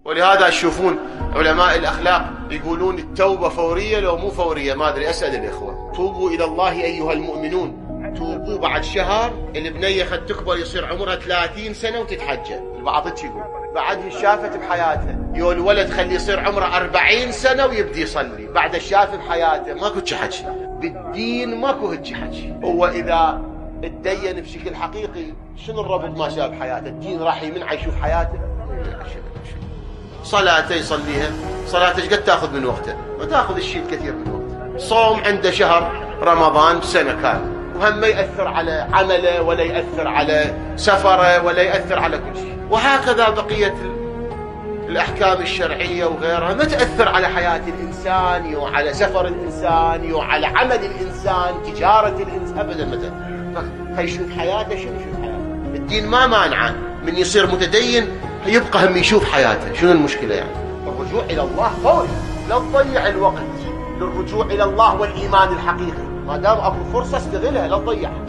ولهذا تشوفون علماء الأخلاق يقولون التوبة فورية لو مو فورية ما أدري. أسأل الإخوة، توبوا إلى الله أيها المؤمنون، توبوا بعد شهر. البنية خد تكبر يصير عمرها 30 سنة وتتحجب، البعض يقول بعد شافت بحياته. يو الولد خلي يصير عمره 40 سنة ويبدي يصلي، بعد شاف بحياته. ماكو هيك حكي بالدين، ماكو هيك حكي. هو إذا اتدين بشكل حقيقي شنو الربط ما شاف حياته؟ الدين راح يمنع يشوف حياته؟ صلاته يصليها، صلاته ايش قد تاخذ من وقته؟ ما تاخذ الشيء الكثير من وقته. صوم عنده شهر رمضان سنة كاملة، وهم ما يأثر على عمله ولا يأثر على سفره ولا يأثر على كل شيء. وهكذا بقية الأحكام الشرعية وغيرها ما تأثر على حياة الإنسان وعلى سفر الإنسان وعلى عمل الإنسان، تجارة الإنسان، أبدا ما تأثر. فيشوف حياته. شنو يشوف حياته؟ الدين ما مانعه من يصير متدين يبقى هم يشوف حياته. شنو المشكلة يعني؟ الرجوع إلى الله فوري، لا تضيع الوقت للرجوع إلى الله والإيمان الحقيقي. ما دام أكو فرصة استغلها، لا تضيعها.